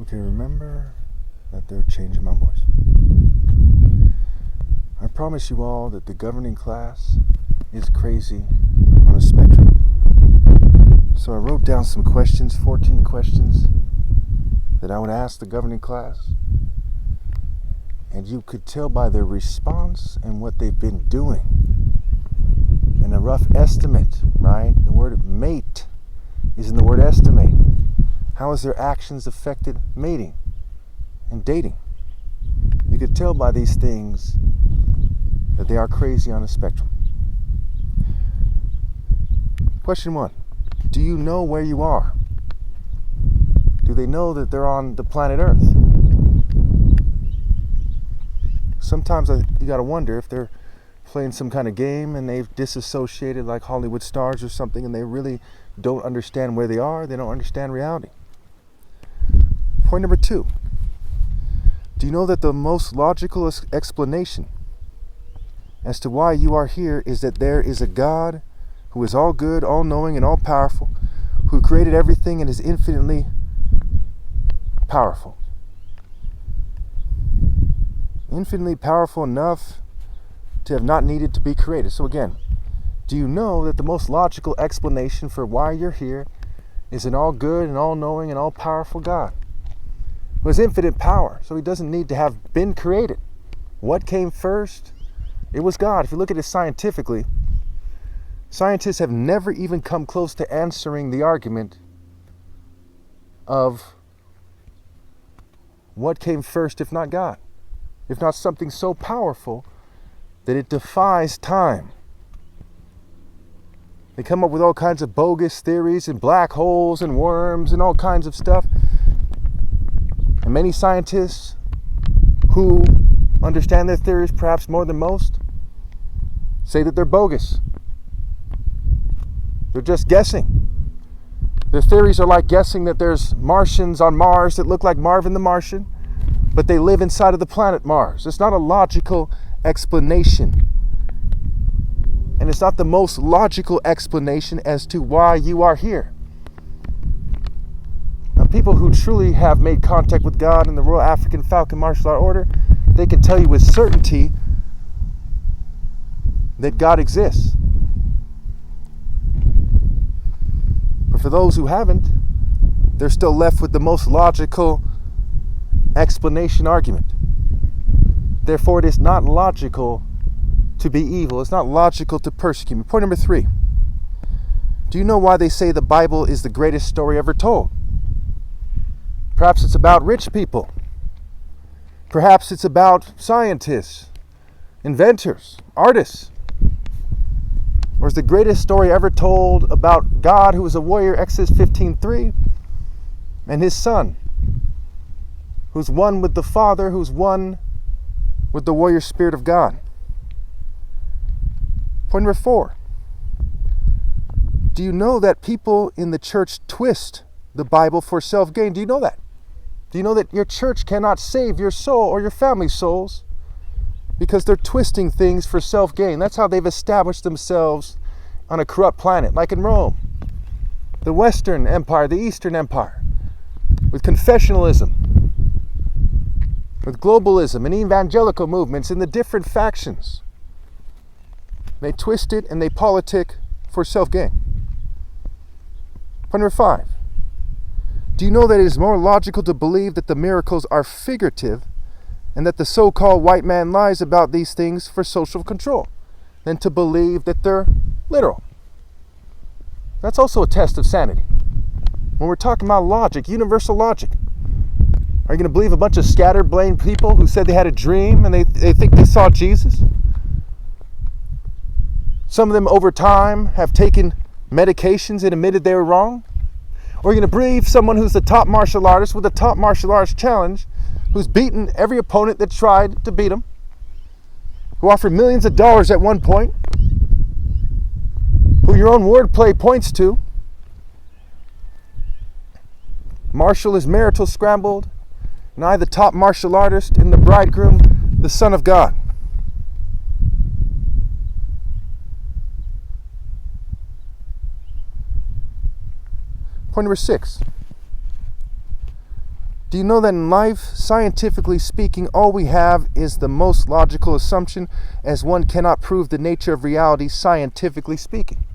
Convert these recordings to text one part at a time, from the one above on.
Okay, remember that they're changing my voice. I promise you all that the governing class is crazy on a spectrum. So I wrote down some questions, 14 questions, that I would ask the governing class. And you could tell by their response and what they've been doing. And a rough estimate, right? The word mate is in the word estimate. How has their actions affected mating and dating? You could tell by these things that they are crazy on a spectrum. Question 1. Do you know where you are? Do they know that they're on the planet Earth? Sometimes you gotta wonder if they're playing some kind of game and they've disassociated like Hollywood stars or something, and they really don't understand where they are. They don't understand reality. Point number 2. Do you know that the most logical explanation as to why you are here is that there is a God who is all good, all knowing, and all powerful, who created everything and is infinitely powerful. Infinitely powerful enough to have not needed to be created. So again, do you know that the most logical explanation for why you're here is an all good and all knowing and all powerful God who has infinite power, so he doesn't need to have been created. What came first? It was God. If you look at it scientifically, scientists have never even come close to answering the argument of what came first if not God, if not something so powerful that it defies time. They come up with all kinds of bogus theories and black holes and worms and all kinds of stuff. And many scientists who understand their theories perhaps more than most say that they're bogus. They're just guessing. Their theories are like guessing that there's Martians on Mars that look like Marvin the Martian, but they live inside of the planet Mars. It's not a logical explanation. And it's not the most logical explanation as to why you are here. Now, people who truly have made contact with God in the Royal African Falcon Martial Art Order, they can tell you with certainty that God exists. But for those who haven't, they're still left with the most logical explanation argument. Therefore, it is not logical to be evil. It's not logical to persecute me. Point number 3. Do you know why they say the Bible is the greatest story ever told? Perhaps it's about rich people. Perhaps it's about scientists, inventors, artists. Or is the greatest story ever told about God, who is a warrior, Exodus 15:3, and his son, who's one with the Father, who's one with the warrior spirit of God? Point number 4. Do you know that people in the church twist the Bible for self-gain? Do you know that? Do you know that your church cannot save your soul or your family's souls because they're twisting things for self-gain? That's how they've established themselves on a corrupt planet, like in Rome, the Western Empire, the Eastern Empire, with confessionalism, with globalism and evangelical movements and the different factions. They twist it and they politic for self-gain. Point number 5. Do you know that it is more logical to believe that the miracles are figurative and that the so-called white man lies about these things for social control than to believe that they're literal? That's also a test of sanity. When we're talking about logic, universal logic, are you going to believe a bunch of scatterbrained people who said they had a dream and they think they saw Jesus? Some of them over time have taken medications and admitted they were wrong? Or are you going to believe someone who's the top martial artist with the top martial arts challenge, who's beaten every opponent that tried to beat him, who offered millions of dollars at one point, who your own wordplay points to? Marshall is marital scrambled, and I, the top martial artist, and the bridegroom, the Son of God. Point number 6. Do you know that in life, scientifically speaking, all we have is the most logical assumption, as one cannot prove the nature of reality scientifically speaking?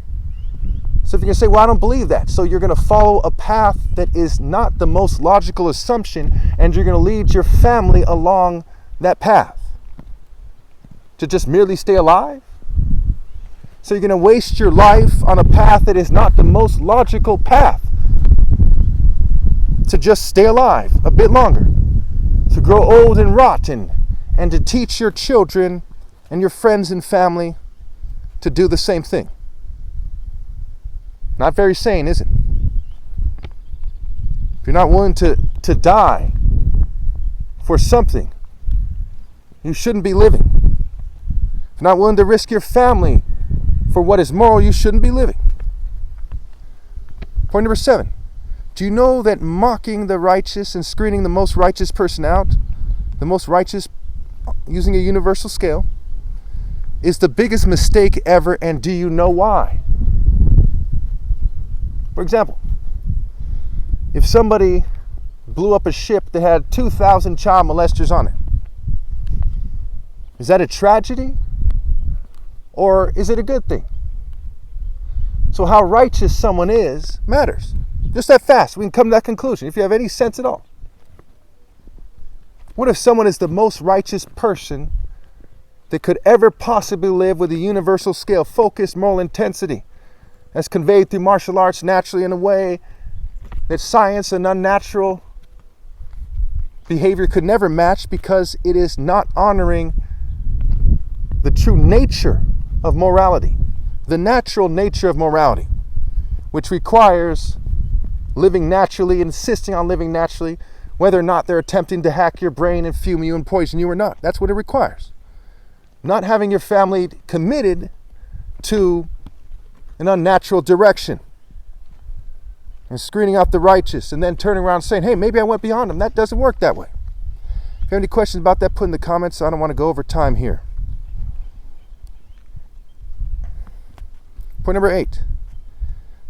So if you're going to say, well, I don't believe that, so you're going to follow a path that is not the most logical assumption, and you're going to lead your family along that path to just merely stay alive? So you're going to waste your life on a path that is not the most logical path to just stay alive a bit longer, to grow old and rotten, and to teach your children and your friends and family to do the same thing. Not very sane, is it? If you're not willing to die for something, you shouldn't be living. If you're not willing to risk your family for what is moral, you shouldn't be living. Point number 7. Do you know that mocking the righteous and screening the most righteous person out, the most righteous using a universal scale, is the biggest mistake ever, and do you know why? For example, if somebody blew up a ship that had 2,000 child molesters on it, is that a tragedy or is it a good thing? So how righteous someone is matters. Just that fast, we can come to that conclusion if you have any sense at all. What if someone is the most righteous person that could ever possibly live with a universal scale, focus, moral intensity, as conveyed through martial arts naturally in a way that science and unnatural behavior could never match, because it is not honoring the true nature of morality, the natural nature of morality, which requires living naturally, insisting on living naturally, whether or not they're attempting to hack your brain and fume you and poison you or not. That's what it requires. Not having your family committed to an unnatural direction and screening out the righteous and then turning around saying, hey, maybe I went beyond them. That doesn't work that way. If you have any questions about that, put in the comments. I don't want to go over time here. Point number 8.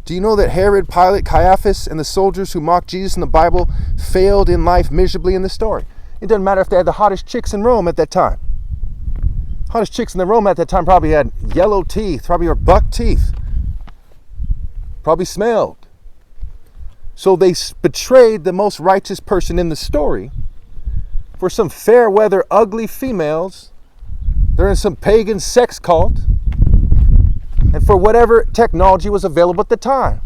Do you know that Herod, Pilate, Caiaphas, and the soldiers who mocked Jesus in the Bible failed in life miserably in the story? It doesn't matter if they had the hottest chicks in Rome at that time. Hottest chicks in Rome at that time probably had yellow teeth, probably were buck teeth, probably smelled. So they betrayed the most righteous person in the story for some fair weather ugly females. They're in some pagan sex cult, and for whatever technology was available at the time.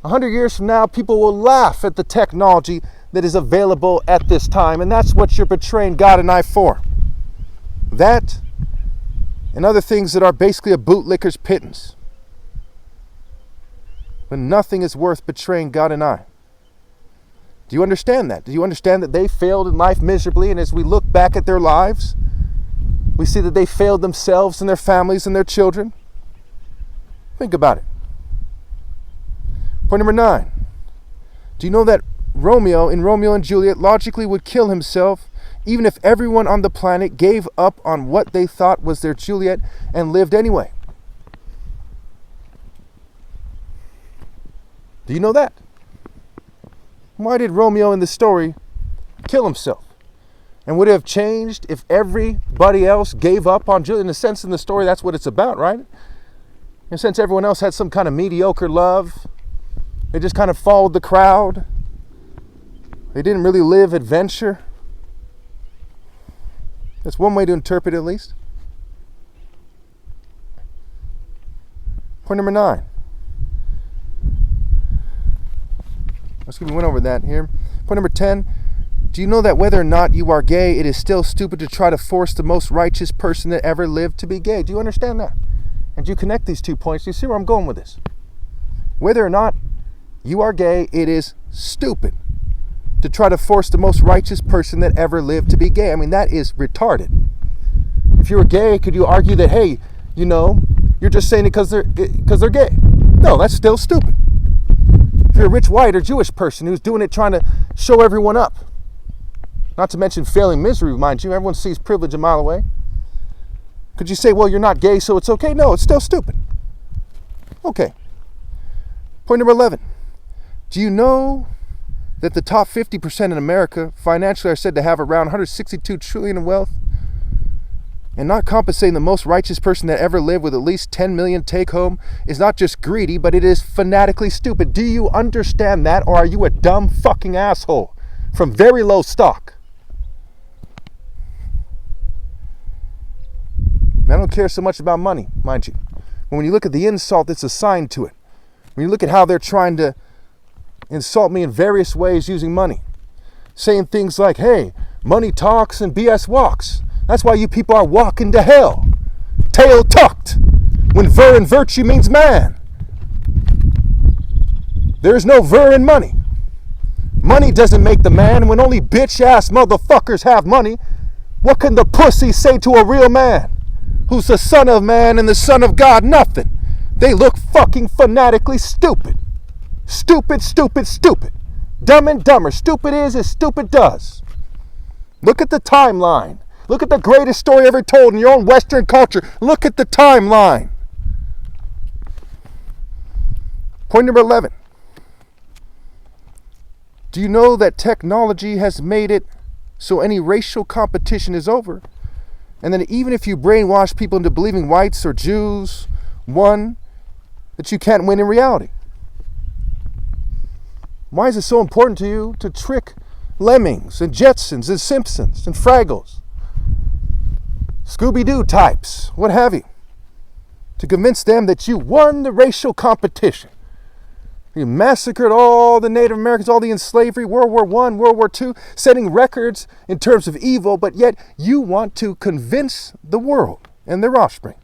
100 years from now, people will laugh at the technology that is available at this time, and that's what you're betraying God and I for. That and other things that are basically a bootlicker's pittance, when nothing is worth betraying God and I. Do you understand that? Do you understand that they failed in life miserably, and as we look back at their lives, we see that they failed themselves and their families and their children? Think about it. Point number 9. Do you know that Romeo in Romeo and Juliet logically would kill himself even if everyone on the planet gave up on what they thought was their Juliet and lived anyway? Do you know that? Why did Romeo in the story kill himself? And would it have changed if everybody else gave up on Juliet? In a sense, in the story, that's what it's about, right? In a sense, everyone else had some kind of mediocre love. They just kind of followed the crowd. They didn't really live adventure. That's one way to interpret it, at least. Point number 9. We went over that here. Point number 10. Do you know that whether or not you are gay, it is still stupid to try to force the most righteous person that ever lived to be gay? Do you understand that? And do you connect these 2 points? Do you see where I'm going with this? Whether or not you are gay, it is stupid to try to force the most righteous person that ever lived to be gay. I mean, that is retarded. If you were gay, could you argue that, hey, you know, you're just saying it because they're gay? No, that's still stupid. If you're a rich white or Jewish person who's doing it trying to show everyone up, not to mention failing misery, mind you, everyone sees privilege a mile away. Could you say, well, you're not gay, so it's okay? No, it's still stupid. Okay. Point number 11. Do you know that the top 50% in America financially are said to have around 162 trillion in wealth, and not compensating the most righteous person that ever lived with at least 10 million take home is not just greedy, but it is fanatically stupid. Do you understand that, or are you a dumb fucking asshole from very low stock? I don't care so much about money, mind you. When you look at the insult that's assigned to it, when you look at how they're trying to insult me in various ways using money, saying things like, hey, money talks and BS walks. That's why you people are walking to hell, tail tucked, when ver in virtue means man. There's no ver in money. Money doesn't make the man. When only bitch-ass motherfuckers have money, what can the pussy say to a real man who's the son of man and the son of God? Nothing. They look fucking fanatically stupid. Stupid, stupid, stupid. Dumb and dumber. Stupid is as stupid does. Look at the timeline. Look at the greatest story ever told in your own Western culture. Look at the timeline. Point number 11. Do you know that technology has made it so any racial competition is over? And then even if you brainwash people into believing whites or Jews won, that you can't win in reality. Why is it so important to you to trick Lemmings and Jetsons and Simpsons and Fraggles, Scooby-Doo types, what have you, to convince them that you won the racial competition? You massacred all the Native Americans, all the enslaved, World War I, World War II, setting records in terms of evil, but yet you want to convince the world and their offspring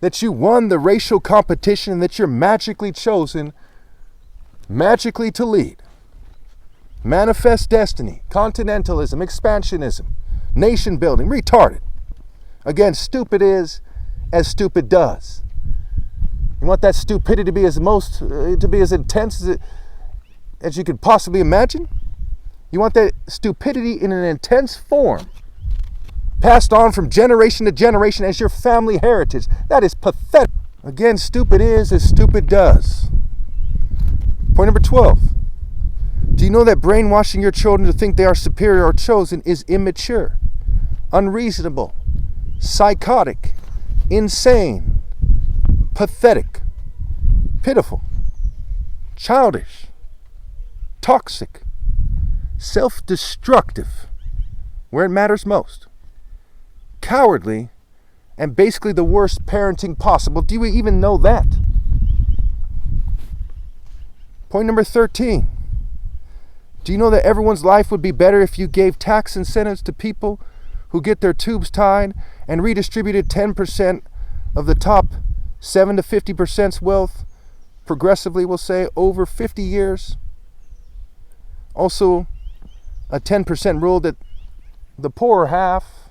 that you won the racial competition and that you're magically chosen, magically to lead. Manifest destiny, continentalism, expansionism, nation building, retarded. Again, stupid is as stupid does. You want that stupidity to be as intense as you could possibly imagine? You want that stupidity in an intense form, passed on from generation to generation as your family heritage. That is pathetic. Again, stupid is as stupid does. Point number 12. Do you know that brainwashing your children to think they are superior or chosen is immature, unreasonable, psychotic, insane, pathetic, pitiful, childish, toxic, self-destructive, where it matters most, cowardly, and basically the worst parenting possible? Do you even know that? Point number 13. Do you know that everyone's life would be better if you gave tax incentives to people who get their tubes tied and redistributed 10% of the top 7 to 50%'s wealth progressively, we'll say, over 50 years? Also, a 10% rule that the poorer half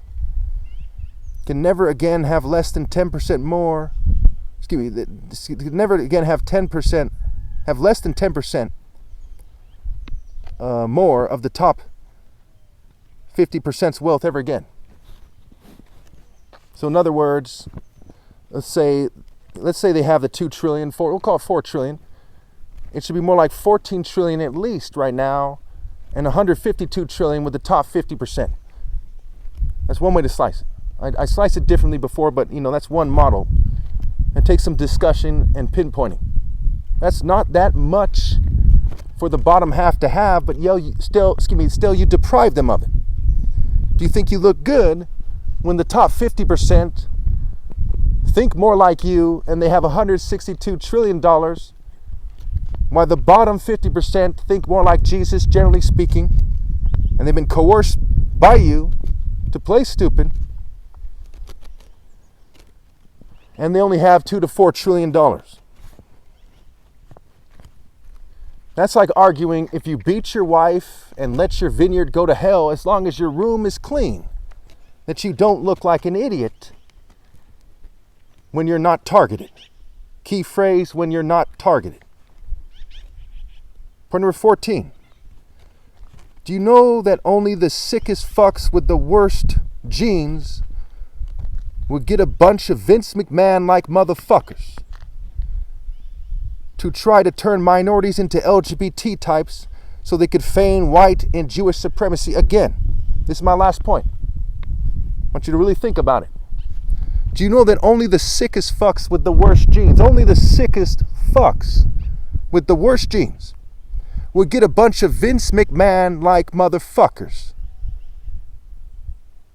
can never again have less than 10% more. Can never again have 10%, have less than 10% more of the top 50%'s wealth ever again. So in other words, let's say they have the 2 trillion, we'll call it 4 trillion. It should be more like 14 trillion at least right now, and 152 trillion with the top 50%. That's one way to slice it. I sliced it differently before, but that's one model. And take some discussion and pinpointing. That's not that much for the bottom half to have, but still you deprive them of it. Do you think you look good when the top 50% think more like you and they have $162 trillion, while the bottom 50% think more like Jesus, generally speaking, and they've been coerced by you to play stupid, and they only have $2 to $4 trillion? That's like arguing if you beat your wife and let your vineyard go to hell as long as your room is clean, that you don't look like an idiot when you're not targeted. Key phrase, when you're not targeted. Point number 14. Do you know that only the sickest fucks with the worst genes would get a bunch of Vince McMahon-like motherfuckers to try to turn minorities into LGBT types so they could feign white and Jewish supremacy again. This is my last point. I want you to really think about it. Do you know that only the sickest fucks with the worst genes, only the sickest fucks with the worst genes would get a bunch of Vince McMahon-like motherfuckers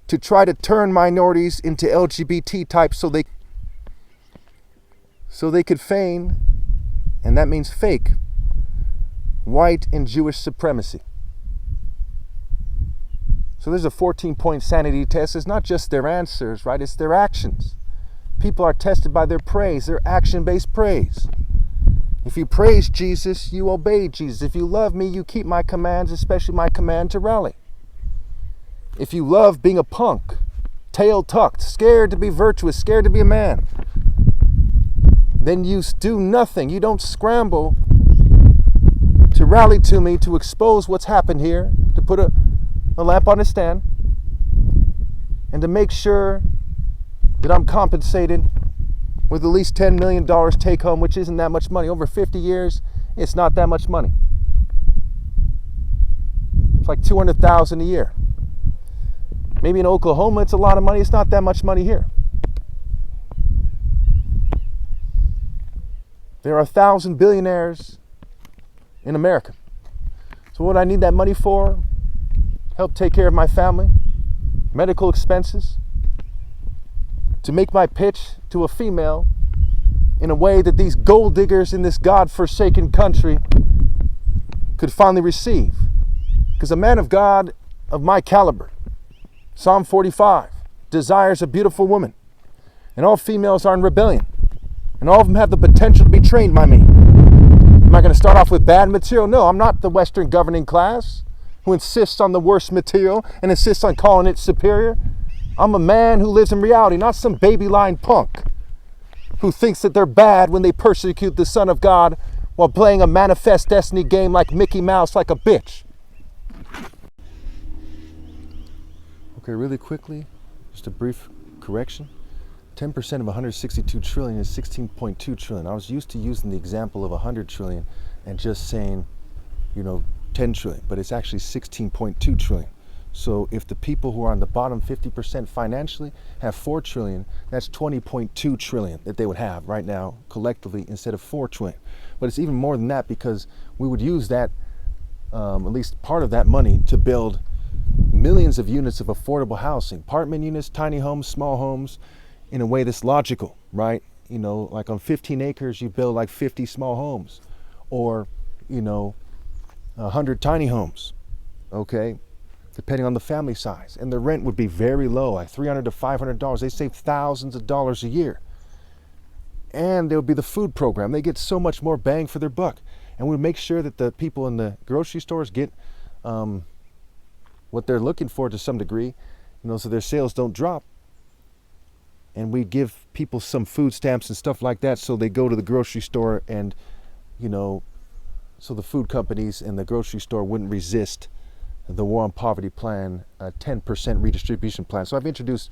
to try to turn minorities into LGBT types so they could feign, and that means fake, white and Jewish supremacy. So there's a 14-point sanity test. It's not just their answers, right? It's their actions. People are tested by their praise, their action-based praise. If you praise Jesus, you obey Jesus. If you love me, you keep my commands, especially my command to rally. If you love being a punk, tail tucked, scared to be virtuous, scared to be a man, then you do nothing. You don't scramble to rally to me, to expose what's happened here, to put a lamp on a stand, and to make sure that I'm compensated with at least $10 million take home, which isn't that much money. Over 50 years, it's not that much money. It's like $200,000 a year. Maybe in Oklahoma, it's a lot of money. It's not that much money here. There are 1,000 billionaires in America. So what do I need that money for? Help take care of my family, medical expenses, to make my pitch to a female in a way that these gold diggers in this God-forsaken country could finally receive. Because a man of God of my caliber, Psalm 45, desires a beautiful woman, and all females are in rebellion, and all of them have the potential to be trained by me. Am I going to start off with bad material? No, I'm not the Western governing class who insists on the worst material and insists on calling it superior. I'm a man who lives in reality, not some baby line punk who thinks that they're bad when they persecute the Son of God while playing a manifest destiny game like Mickey Mouse like a bitch. Okay, really quickly, just a brief correction. 10% of 162 trillion is 16.2 trillion. I was used to using the example of 100 trillion and just saying, 10 trillion, but it's actually 16.2 trillion. So if the people who are on the bottom 50% financially have 4 trillion, that's 20.2 trillion that they would have right now collectively instead of 4 trillion. But it's even more than that, because we would use that, at least part of that money, to build millions of units of affordable housing, apartment units, tiny homes, small homes, in a way that's logical, right? Like on 15 acres, you build like 50 small homes, or, 100 tiny homes, okay? Depending on the family size. And the rent would be very low, like $300 to $500. They save thousands of dollars a year. And there would be the food program. They get so much more bang for their buck. And we make sure that the people in the grocery stores get what they're looking for to some degree, so their sales don't drop. And we give people some food stamps and stuff like that, so they go to the grocery store and, so the food companies and the grocery store wouldn't resist the War on Poverty plan, a 10% redistribution plan. So I've introduced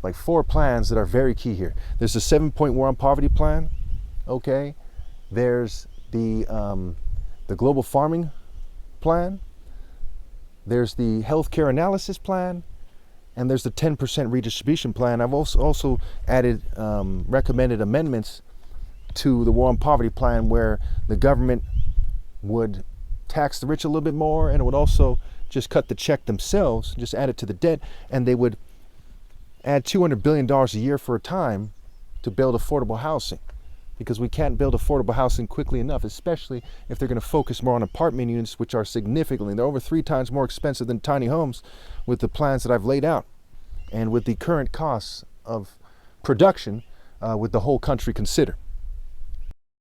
like 4 plans that are very key here. There's a 7-point War on Poverty plan, okay? There's the global farming plan. There's the healthcare analysis plan, and there's the 10% redistribution plan. I've also added recommended amendments to the War on Poverty plan, where the government would tax the rich a little bit more, and it would also just cut the check themselves, just add it to the debt, and they would add $200 billion a year for a time to build affordable housing, because we can't build affordable housing quickly enough, especially if they're going to focus more on apartment units, which are they're over 3 times more expensive than tiny homes with the plans that I've laid out, and with the current costs of production with the whole country considered.